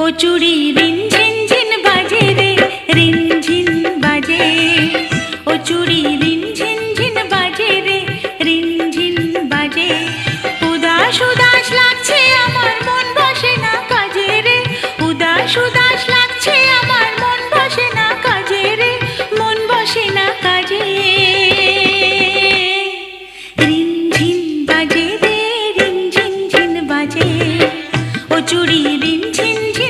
ও চুড়ি রিন ঝিন ঝিন বাজে রে, রিন ঝিন বাজে। ও চুড়ি রিন ঝিন ঝিন বাজে রে, রিন ঝিন বাজে। উদাস উদাস লাগছে আমার মন বসে না কাজে রে, উদাস উদাস লাগছে আমার মন বসে না কাজে রে, মন বসে না কাজে। রিন ঝিন বাজে রে, রিন ঝিন ঝিন বাজে। ও চুড়ি রিন ঝিন ঝিন